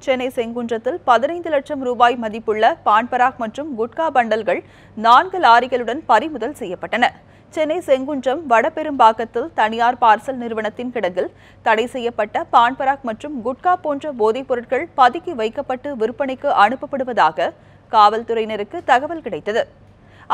சென்னை செங்குன்றத்தில் 15 லட்சம் ரூபாய் மதிப்புள்ள பான்பராக் மற்றும் குட்கா பண்டல்கள் 4 லாரிகளுடன் பறிமுதல் செய்யப்பட்டன. சென்னை செங்குன்றம் வடபெரும்பாக்கத்தில் தனியார் பார்சல் நிறுவனத்தின் கிடங்கில் தடை செய்யப்பட்ட பான்பராக் மற்றும் குட்கா போன்ற போதைப் பொருட்கள் பதுக்கி வைக்கப்பட்டு விற்பனைக்கு அனுப்பப்படுவதாக காவல்துறையினருக்கு தகவல் கிடைத்தது.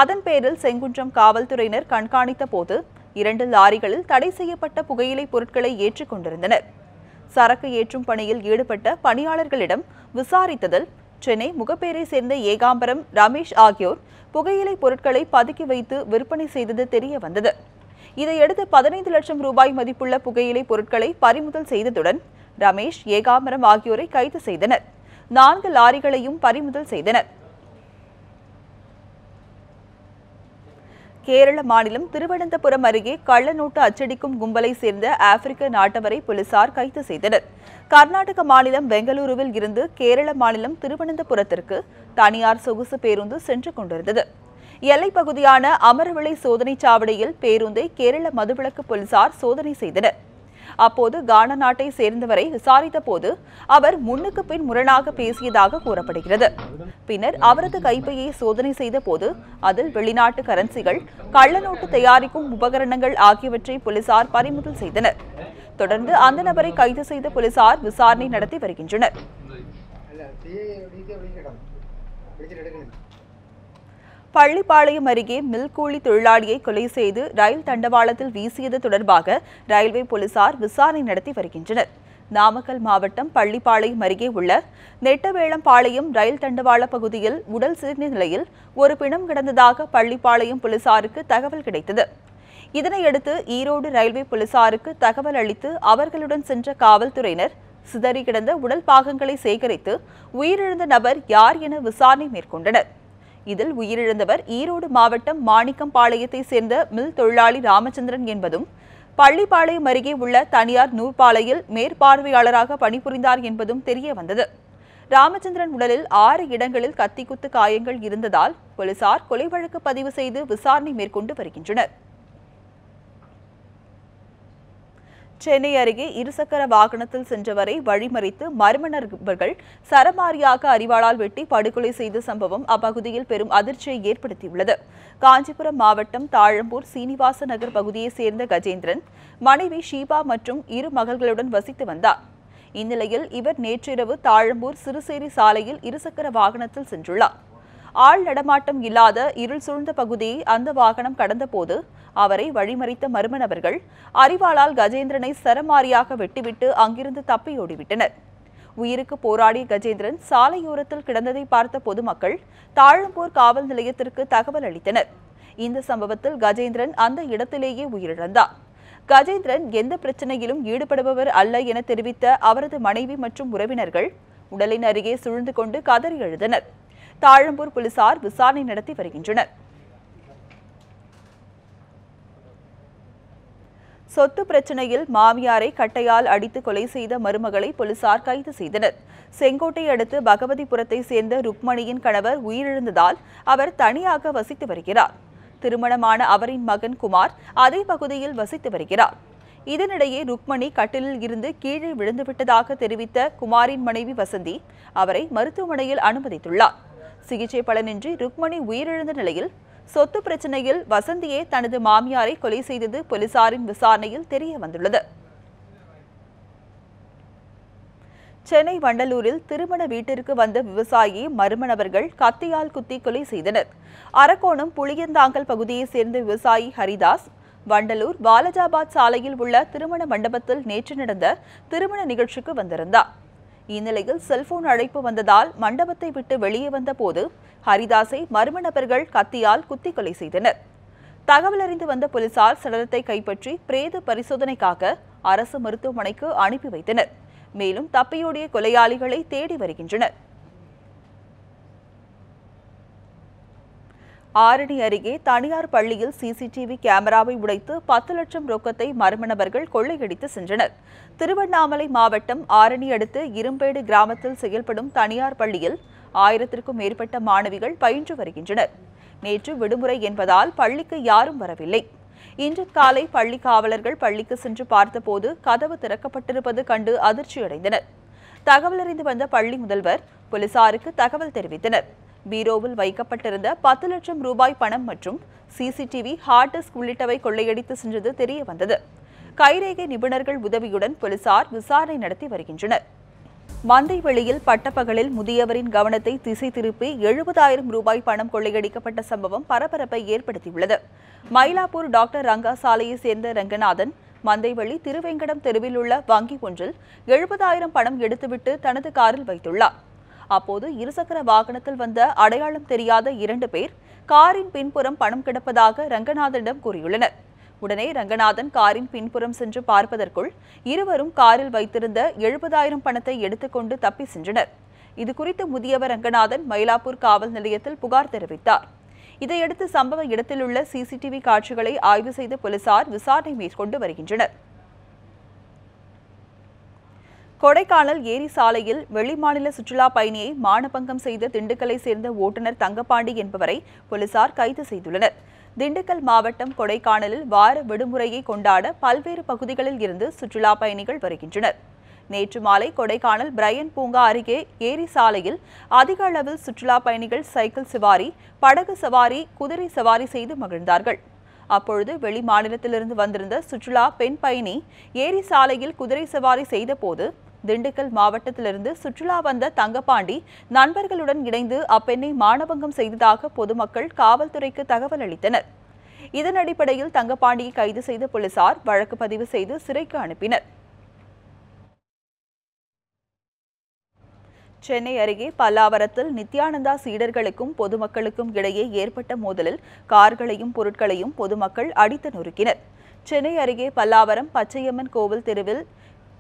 அதன் பேரில் செங்குன்றம் காவல்துறையினர் கண்காணித்த போது 2 லாரிகளில் தடை செய்யப்பட்ட புகையிலை பொருட்களை ஏற்றிக் கொண்டிருந்தனர். சரக்கு ஏற்றும் பணியில் ஈடுபட்ட பணியாளர்களிடம் விசாரித்ததில் சென்னை முகப்பேரை சேர்ந்த ஏகாம்பரம், ரமேஷ் ஆகியோர் புகையிலை பொருட்களை பதுக்கி வைத்து விற்பனை செய்தது தெரிய வந்தது. இதையடுத்து 15 லட்சம் ரூபாய் மதிப்புள்ள புகையிலை பொருட்களை பறிமுதல் செய்ததுடன் ரமேஷ், ஏகாம்பரம் ஆகியோரை கைது செய்தனர். 4 லாரிகளையும் பறிமுதல் செய்தனர். கேரள மாநிலம் திருவனந்தபுரம் அருகே கள்ள நோட்டு அச்சடிக்கும் கும்பலை சேர்ந்த ஆப்பிரிக்க நாட்டவரை போலீசார் கைது செய்தனர். கர்நாடக மாநிலம் பெங்களூருவில் இருந்து கேரள மாநிலம் திருவனந்தபுரத்திற்கு தனியார் சொகுசு பேருந்து சென்று கொண்டிருந்தது. எல்லைப் பகுதியான அமரவிளை சோதனைச் சாவடியில் பேருந்தை கேரள மதுவிலக்கு போலீசார் சோதனை செய்தனர். அப்போது கானா நாட்டை சேர்ந்தவரை விசாரித்த போது அவர் முன்னுக்கு பின் முரணாக பேசியதாக கூறப்படுகிறது. பின்னர் அவரது கைப்பையை சோதனை செய்த போது அதில் வெளிநாட்டு கரன்சிகள், கள்ளநோட்டு தயாரிக்கும் உபகரணங்கள் ஆகியவற்றை போலீசார் பறிமுதல் செய்தனர். தொடர்ந்து அந்த நபரை கைது செய்த போலீசார் விசாரணை நடத்தி வருகின்றனர். பள்ளிப்பாளையம் அருகே மில் கூலி தொழிலாளியை கொலை செய்து ரயில் தண்டவாளத்தில் வீசியது தொடர்பாக ரயில்வே போலீசார் விசாரணை நடத்தி வருகின்றனர். நாமக்கல் மாவட்டம் பள்ளிப்பாளையம் அருகே உள்ள நெட்டவேளம்பாளையம் ரயில் தண்டவாள பகுதியில் உடல் சிதைந்த நிலையில் ஒரு பிணம் கிடந்ததாக பள்ளிப்பாளையம் போலீசாருக்கு தகவல் கிடைத்தது. இதனையடுத்து ஈரோடு ரயில்வே போலீசாருக்கு தகவல் அளித்து அவர்களுடன் சென்ற காவல்துறையினர் சிதறி கிடந்த உடல் பாகங்களை சேகரித்து உயிரிழந்த நபர் யார் என விசாரணை மேற்கொண்டனர். இதில் உயிரிழந்தவர் ஈரோடு மாவட்டம் மாணிக்கம்பாளையத்தை சேர்ந்த மில் தொழிலாளி ராமச்சந்திரன் என்பதும், பள்ளிப்பாளையம் அருகே உள்ள தனியார் நூற்பாலையில் மேற்பார்வையாளராக பணிபுரிந்தார் என்பதும் தெரிய வந்தது. ராமச்சந்திரன் உடலில் 6 இடங்களில் கத்திக்குத்து காயங்கள் இருந்ததால் போலீசார் கொலை வழக்கு பதிவு செய்து விசாரணை மேற்கொண்டு வருகின்றனர். சென்னை அருகே இருசக்கர வாகனத்தில் சென்றவரை வழிமறித்து மர்ம நபர்கள் சரமாரியாக அரிவாளால் வெட்டி படுகொலை செய்த சம்பவம் அப்பகுதியில் பெரும் அதிர்ச்சியை ஏற்படுத்தியுள்ளது. காஞ்சிபுரம் மாவட்டம் தாழம்பூர் சீனிவாச நகர் பகுதியைச் சேர்ந்த கஜேந்திரன் மனைவி ஷீபா மற்றும் 2 மகள்களுடன் வசித்து வந்தார். இந்நிலையில் இவர் நேற்றிரவு தாழம்பூர் சிறுசேரி சாலையில் இருசக்கர வாகனத்தில் சென்றுள்ளார். ஆள் நடமாட்டம் இல்லாத இருள் சூழ்ந்த பகுதியை அந்த வாகனம் கடந்தபோது அவரை வழிமறித்த மர்ம நபர்கள் அரிவாளால் கஜேந்திரனை சரமாரியாக வெட்டிவிட்டு அங்கிருந்து தப்பியோடிவிட்டனர். உயிருக்கு போராடிய கஜேந்திரன் சாலையோரத்தில் கிடந்ததை பார்த்த பொதுமக்கள் தாழம்பூர் காவல் நிலையத்திற்கு தகவல் அளித்தனர். இந்த சம்பவத்தில் கஜேந்திரன் அந்த இடத்திலேயே உயிரிழந்தார். கஜேந்திரன் எந்த பிரச்சனையிலும் ஈடுபடுபவர் அல்ல என தெரிவித்த அவரது மனைவி மற்றும் உறவினர்கள் உடலின் அருகே சூழ்ந்து கொண்டு கதறி எழுந்தனர். தாழம்பூர் போலீசார் விசாரணை நடத்தி வருகின்றனர். சொத்து பிரச்சனையில் மாமியாரை கட்டையால் அடித்து கொலை செய்த மருமகளை போலீசார் கைது செய்தனர். செங்கோட்டை அடுத்து பகவதிபுரத்தை சேர்ந்த ருக்மணியின் கணவர் உயிரிழந்ததால் அவர் தனியாக வசித்து வருகிறார். திருமணமான அவரின் மகன் குமார் அதே பகுதியில் வசித்து வருகிறார். இதனிடையே ருக்மணி கட்டிலில் இருந்து கீழே விழுந்துவிட்டதாக தெரிவித்த குமாரின் மனைவி வசந்தி அவரை மருத்துவமனையில் அனுமதித்துள்ளார். சிகிச்சை பலனின்றி ருக்மணி உயிரிழந்த நிலையில் சொத்து பிரச்சனையில் வசந்தியே தனது மாமியாரை கொலை செய்தது போலீசாரின் விசாரணையில் தெரிய வந்துள்ளது. சென்னை வண்டலூரில் திருமண வீட்டிற்கு வந்த விவசாயியை மர்ம நபர்கள் கத்தியால் குத்தி கொலை செய்தனர். அரக்கோணம் புளியந்தாங்கல் பகுதியைச் சேர்ந்த விவசாயி ஹரிதாஸ் வண்டலூர் வாலஜாபாத் சாலையில் உள்ள திருமண மண்டபத்தில் நேற்று நடந்த திருமண நிகழ்ச்சிக்கு வந்திருந்தார். இந்நிலையில் செல்போன் அழைப்பு வந்ததால் மண்டபத்தை விட்டு வெளியே வந்த போது ஹரிதாஸை மர்ம நபர்கள் கத்தியால் குத்தி கொலை செய்தனர். தகவல் அறிந்து வந்த போலீசார் சடலத்தை கைப்பற்றி பிரேத பரிசோதனைக்காக அரசு மருத்துவமனைக்கு அனுப்பி வைத்தனர். மேலும் தப்பியோடிய கொலையாளிகளை தேடி வருகின்றனர். ஆரணி அருகே தனியார் பள்ளியில் சிசிடிவி கேமராவை உடைத்து 10 லட்சம் ரொக்கத்தை மர்ம நபர்கள் கொள்ளையடித்து சென்றனர். திருவண்ணாமலை மாவட்டம் ஆரணி அடுத்து இரும்பேடு கிராமத்தில் செயல்படும் தனியார் பள்ளியில் 1000க்கும் மேற்பட்ட மாணவிகள் பயின்று வருகின்றனர். நேற்று விடுமுறை என்பதால் பள்ளிக்கு யாரும் வரவில்லை. இன்று காலை பள்ளி காவலர்கள் பள்ளிக்கு சென்று பார்த்தபோது கதவு திறக்கப்பட்டிருப்பது கண்டு அதிர்ச்சியடைந்தனர். தகவல் அறிந்து வந்த பள்ளி முதல்வர் போலீசாருக்கு தகவல் தெரிவித்தனர். பீரோவில் வைக்கப்பட்டிருந்த 10 லட்சம் ரூபாய் பணம் மற்றும் சிசிடிவி, ஹார்ட் டிஸ்க் உள்ளிட்டவை கொள்ளையடித்து சென்றது தெரிய வந்தது. கைரேகை நிபுணர்கள் உதவியுடன் போலீசார் விசாரணை நடத்தி வருகின்றனர். மந்தைவெளியில் பட்டப்பகலில் முதியவரின் கவனத்தை திசை திருப்பி 70,000 ரூபாய் பணம் கொள்ளையடிக்கப்பட்ட சம்பவம் பரபரப்பை ஏற்படுத்தியுள்ளது. மயிலாப்பூர் டாக்டர் ரங்கா சாலையைச் சேர்ந்த ரங்கநாதன் மந்தைவெளி திருவேங்கடம் தெருவில் உள்ள வங்கி ஒன்றில் 70,000 பணம் எடுத்துவிட்டு தனது காரில் வைத்துள்ளார். அப்போது இருசக்கர வாகனத்தில் வந்த அடையாளம் தெரியாத 2 பேர் காரின் பின்புறம் பணம் கிடப்பதாக ரங்கநாதனிடம் கூறியுள்ளனர். உடனே ரங்கநாதன் காரின் பின்புறம் சென்று பார்ப்பதற்குள் இருவரும் காரில் வைத்திருந்த 70,000 பணத்தை எடுத்துக்கொண்டு தப்பி சென்றனர். இதுகுறித்து முதியவர் ரங்கநாதன் மயிலாப்பூர் காவல் நிலையத்தில் புகார் தெரிவித்தார். இதையடுத்து சம்பவ இடத்திலுள்ள சிசிடிவி காட்சிகளை ஆய்வு செய்த போலீசார் விசாரணை மேற்கொண்டு வருகின்றனர். கொடைக்கானல் ஏரி சாலையில் வெளிமாநில சுற்றுலா பயணியை மானபங்கம் செய்த திண்டுக்கலை சேர்ந்த ஓட்டுநர் தங்கப்பாண்டி என்பவரை போலீசார் கைது செய்துள்ளனர். திண்டுக்கல் மாவட்டம் கொடைக்கானலில் வார விடுமுறையை கொண்டாட பல்வேறு பகுதிகளில் இருந்து சுற்றுலா பயணிகள் வருகின்றனர். நேற்று மாலை கொடைக்கானல் பிரையன் பூங்கா அருகே ஏரி சாலையில் அதிக அளவில் சுற்றுலா பயணிகள் சைக்கிள் சவாரி, படகு சவாரி, குதிரை சவாரி செய்து மகிழ்ந்தார்கள். அப்பொழுது வெளி மாநிலத்திலிருந்து வந்திருந்த சுற்றுலா பெண் பயணி ஏரி சாலையில் குதிரை சவாரி செய்தபோது திண்டுக்கல் மாவட்டத்திலிருந்து சுற்றுலா வந்த தங்கப்பாண்டி நண்பர்களுடன் இணைந்து அப்பெண்ணை மானபங்கம் செய்ததாக பொதுமக்கள் காவல்துறைக்கு தகவல் அளித்தனர். இதன் அடிப்படையில் தங்கப்பாண்டியை கைது செய்த போலீசார் வழக்கு பதிவு செய்து சிறைக்கு அனுப்பினர். சென்னை அருகே பல்லாவரத்தில் நித்யானந்தா சீடர்களுக்கும் பொதுமக்களுக்கும் இடையே ஏற்பட்ட மோதலில் கார்களையும் பொருட்களையும் பொதுமக்கள் அடித்து நொறுக்கினர். சென்னை அருகே பல்லாவரம் பச்சையம்மன் கோவில் தெருவில்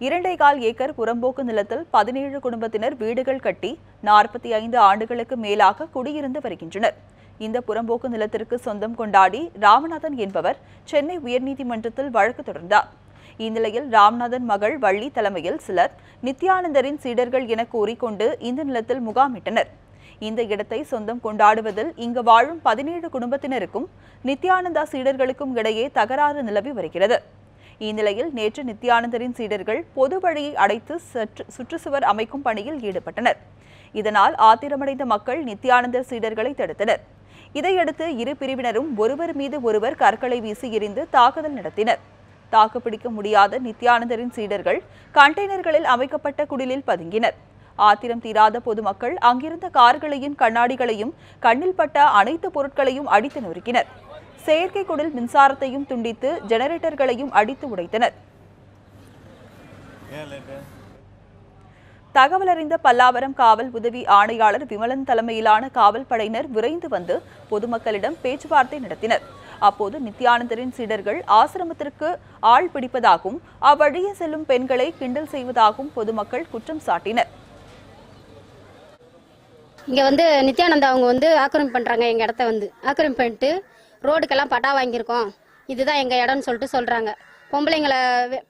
2.25 ஏக்கர் புறம்போக்கு நிலத்தில் 17 குடும்பத்தினர் வீடுகள் கட்டி 45 ஆண்டுகளுக்கு மேலாக குடியிருந்து வருகின்றனர். இந்த புறம்போக்கு நிலத்திற்கு சொந்தம் கொண்டாடி ராமநாதன் என்பவர் சென்னை உயர்நீதிமன்றத்தில் வழக்கு தொடர்ந்தார். இந்நிலையில் ராமநாதன் மகள் வள்ளி தலைமையில் சிலர் நித்யானந்தரின் சீடர்கள் என கூறிக்கொண்டு இந்த நிலத்தில் முகாமிட்டனர். இந்த இடத்தை சொந்தம் கொண்டாடுவதில் இங்கு வாழும் 17 குடும்பத்தினருக்கும் நித்யானந்தா சீடர்களுக்கும் இடையே தகராறு நிலவி வருகிறது. இந்நிலையில் நேற்று நித்யானந்தரின் சீடர்கள் பொது வழியை அடைத்து சுற்றுச்சுவர் அமைக்கும் பணியில் ஈடுபட்டனர். இதனால் ஆத்திரமடைந்த மக்கள் நித்யானந்தர் சீடர்களை தடுத்தனர். இதையடுத்து இரு பிரிவினரும் ஒருவர் மீது ஒருவர் கற்களை வீசி எறிந்து தாக்குதல் நடத்தினர். தாக்குப்பிடிக்க முடியாத நித்யானந்தரின் சீடர்கள் கண்டெய்னர்களில் அமைக்கப்பட்ட குடிலில் பதுங்கினர். ஆத்திரம் தீராத பொதுமக்கள் அங்கிருந்த கார்களையும் கண்ணாடிகளையும் கண்ணில் பட்ட அனைத்து பொருட்களையும் அடித்து நொறுக்கினர். செயற்கை குடில் மின்சாரத்தையும் துண்டித்து ஜெனரேட்டர்களையும் அடித்து உடைத்தனர். தகவல் அறிந்த பல்லாவரம் காவல் உதவி ஆணையாளர் விமலன் தலைமையிலான காவல் படையினர் விரைந்து வந்து பொதுமக்களிடம் பேச்சுவார்த்தை நடத்தினர். அப்போது நித்யானந்தரின் சீடர்கள் ஆசிரமத்திற்கு ஆள் பிடிப்பதாகவும் அவ்வழியே செல்லும் பெண்களை கிண்டல் செய்வதாகவும் பொதுமக்கள் குற்றம் சாட்டினர். இங்கே நித்யானந்தா அவங்க ஆக்கிரமிப்பு பண்ணுறாங்க. எங்கள் இடத்த ஆக்கிரமிப்பு பண்ணிட்டு ரோடுக்கெல்லாம் பட்டா வாங்கியிருக்கோம், இதுதான் எங்கள் இடம்னு சொல்கிறாங்க. பொம்பளைங்களை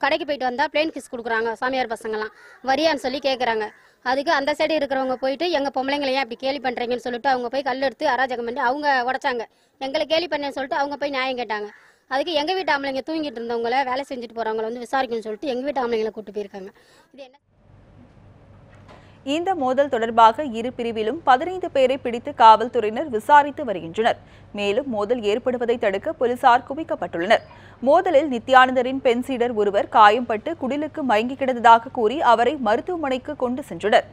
கடைக்கு போயிட்டு வந்தால் பிளேன் கிஸ் கொடுக்குறாங்க. சாமியார் பசங்கள்லாம் வரியான்னு சொல்லி கேட்குறாங்க. அதுக்கு அந்த சைடு இருக்கிறவங்க போயிட்டு எங்கள் பொம்பளைங்களை ஏன் அப்படி கேலி பண்ணுறீங்கன்னு சொல்லிட்டு அவங்க போய் கல் எடுத்து அராஜகம் பண்ணி அவங்க உடைச்சாங்க. எங்களை கேலி பண்ணேன்னு சொல்லிட்டு அவங்க போய் நியாயம் கேட்டாங்க. அதுக்கு எங்கள் வீட்டு ஆம்பளைங்க தூங்கிட்டு இருந்தவங்கள வேலை செஞ்சுட்டு போகிறவங்கள விசாரிக்கணும்னு சொல்லிட்டு எங்கள் வீட்டு ஆம்பளைங்களை கூப்பிட்டு போயிருக்காங்க. இது என்ன? இந்த மோதல் தொடர்பாக இரு பிரிவிலும் 15 பேரை பிடித்து காவல்துறையினர் விசாரித்து வருகின்றனர். மேலும் மோதல் ஏற்படுவதை தடுக்க போலீசார் குவிக்கப்பட்டுள்ளனர். மோதலில் நித்யானந்தரின் பெண் சீடர் ஒருவர் காயம்பட்டு குடிலுக்கு மயங்கி கிடந்ததாக கூறி அவரை மருத்துவமனைக்கு கொண்டு சென்றனர்.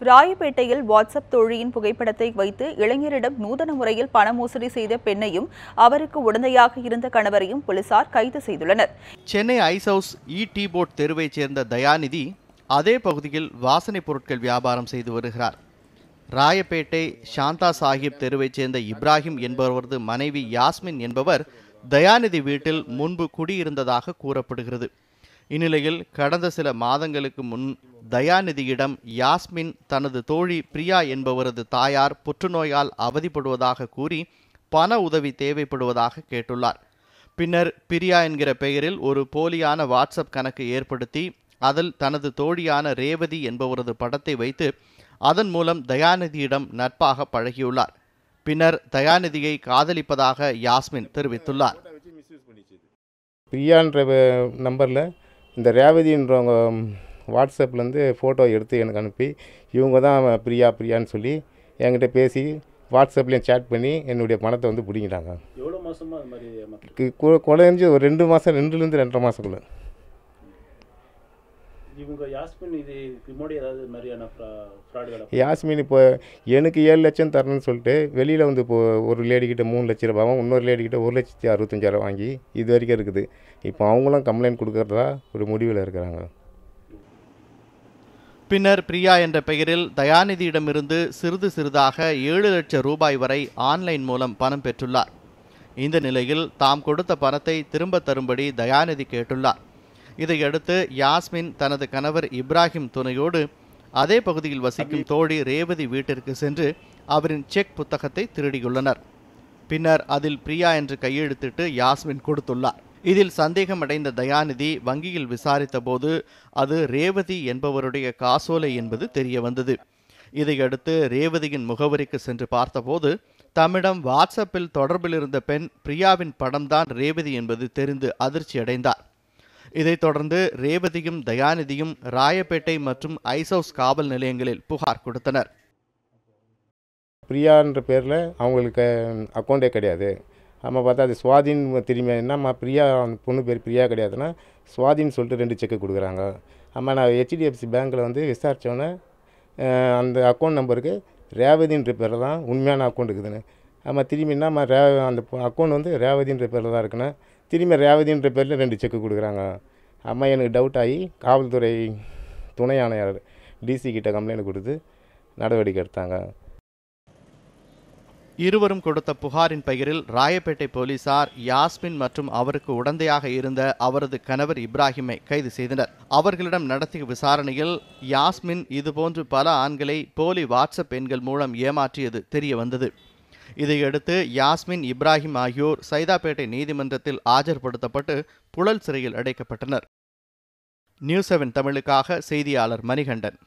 ராயப்பேட்டையில் வாட்ஸ்அப் தோழியின் புகைப்படத்தை வைத்து இளைஞரிடம் நூதன முறையில் பண மோசடி செய்த பெண்ணையும் அவருக்கு உடந்தையாக இருந்த கணவரையும் போலீசார் கைது செய்துள்ளனர். சென்னை ஐஸ் ஹவுஸ் டீ போர்ட் தெருவைச் சேர்ந்த தயாநிதி அதே பகுதியில் வாசனை பொருட்கள் வியாபாரம் செய்து வருகிறார். ராயப்பேட்டை சாந்தா சாஹிப் தெருவைச் சேர்ந்த இப்ராஹிம் என்பவரது மனைவி யாஸ்மின் என்பவர் தயாநிதி வீட்டில் முன்பு குடியிருந்ததாக கூறப்படுகிறது. இந்நிலையில் கடந்த சில மாதங்களுக்கு முன் தயாநிதியிடம் யாஸ்மின் தனது தோழி பிரியா என்பவரது தாயார் புற்றுநோயால் அவதிப்படுவதாக கூறி பண உதவி தேவைப்படுவதாக கேட்டுள்ளார். பின்னர் பிரியா என்கிற பெயரில் ஒரு போலியான வாட்ஸ்அப் கணக்கு ஏற்படுத்தி அதில் தனது தோழியான ரேவதி என்பவரது படத்தை வைத்து அதன் மூலம் தயாநிதியிடம் நட்பாக பழகியுள்ளார். பின்னர் தயாநிதியை காதலிப்பதாக யாஸ்மின் தெரிவித்துள்ளார். பிரியான்ற நம்பரில் இந்த ரேவதின்றவங்க வாட்ஸ்அப்லேருந்து ஃபோட்டோ எடுத்து எனக்கு அனுப்பி இவங்க தான் பிரியான்னு சொல்லி என்கிட்ட பேசி வாட்ஸ்அப்லேயும் சேட் பண்ணி என்னுடைய பணத்தை வந்து பிடிங்கிட்டாங்க. எவ்வளோ மாதமாக அது மாதிரி குறைஞ்சி ஒரு 2 மாதம் 2லேருந்து 2.5 மாதத்துக்குள்ள. இவங்க யாஸ்மின் இதுக்கு முன்னாடி ஏதாவது மாதிரியான ஃப்ராடுகள்? யாஸ்மின் இப்போ எனக்கு 7 லட்சம் தரணும்னு சொல்லிட்டு வெளியில் வந்து இப்போ ஒரு லேடிக்கிட்ட 3 லட்ச ரூபாவும் இன்னொரு லேடிக்கிட்ட 1,65,000 வாங்கி இது வரைக்கும் இருக்குது. இப்போ அவங்களும் கம்ப்ளைண்ட் கொடுக்கறதா ஒரு முடிவில் இருக்கிறாங்க. பின்னர் பிரியா என்ற பெயரில் தயாநிதியிடமிருந்து சிறிதாக 7 லட்சம் ரூபாய் வரை ஆன்லைன் மூலம் பணம் பெற்றுள்ளார். இந்த நிலையில் தாம் கொடுத்த பணத்தை திரும்ப தரும்படி தயாநிதி கேட்டுள்ளார். இதையடுத்து யாஸ்மின் தனது கணவர் இப்ராஹிம் துணையோடு அதே பகுதியில் வசிக்கும் தோழி ரேவதி வீட்டிற்கு சென்று அவரின் செக் புத்தகத்தை திருடியுள்ளனர். பின்னர் அதில் பிரியா என்று கையெழுத்திட்டு யாஸ்மின் கொடுத்துள்ளார். இதில் சந்தேகமடைந்த தயாநிதி வங்கியில் விசாரித்த போது அது ரேவதி என்பவருடைய காசோலை என்பது தெரிய வந்தது. இதையடுத்து ரேவதியின் முகவரிக்கு சென்று பார்த்தபோது தம்மிடம் வாட்ஸ்அப்பில் தொடர்பில் இருந்த பெண் பிரியாவின் படம்தான் ரேவதி என்பது தெரிந்து அதிர்ச்சியடைந்தார். இதைத் தொடர்ந்து ரேவதியும் தயாநிதியும் ராயப்பேட்டை மற்றும் ஐசவுஸ் காவல் நிலையங்களில் புகார் கொடுத்தனர். பிரியான்ற பேரில் அவங்களுக்கு அக்கௌண்ட்டே கிடையாது. நம்ம பார்த்தா அது சுவாதின் திரும்பி என்னம்மா பிரியா அந்த பொண்ணு பேர் பிரியா கிடையாதுன்னா சுவாதின்னு சொல்லிட்டு 2 செக்கு கொடுக்குறாங்க. அம்மா நான் HDFC பேங்க்கில் வந்து விசாரித்தோன்னே அந்த அக்கௌண்ட் நம்பருக்கு ரேவதின்ற பேரில் தான் உண்மையான அக்கௌண்ட் இருக்குதுன்னு. நம்ம திரும்பி என்னம்மா அந்த அக்கௌண்ட் வந்து ரேவதின்ற பேரில் தான் இருக்குன்னு திரும்பி ரேவதின்ற பேரில் 2 செக்கு கொடுக்குறாங்க. அம்மா எனக்கு டவுட் ஆகி காவல்துறை துணை ஆணையாளர் DC கிட்ட கம்ப்ளைண்ட் கொடுத்து நடவடிக்கை எடுத்தாங்க. இருவரும் கொடுத்த புகாரின் பெயரில் ராயப்பேட்டை போலீசார் யாஸ்மின் மற்றும் அவருக்கு உடந்தையாக இருந்த அவரது கணவர் இப்ராஹிமை கைது செய்தனர். அவர்களிடம் நடத்திய விசாரணையில் யாஸ்மின் இதுபோன்று பல ஆண்களை போலி வாட்ஸ்அப் எண்கள் மூலம் ஏமாற்றியது தெரிய வந்தது. இதையடுத்து யாஸ்மின், இப்ராஹிம் ஆகியோர் சைதாப்பேட்டை நீதிமன்றத்தில் ஆஜர்படுத்தப்பட்டு புழல் சிறையில் அடைக்கப்பட்டனர். நியூஸ் 7 தமிழுக்காக செய்தியாளர் மணிகண்டன்.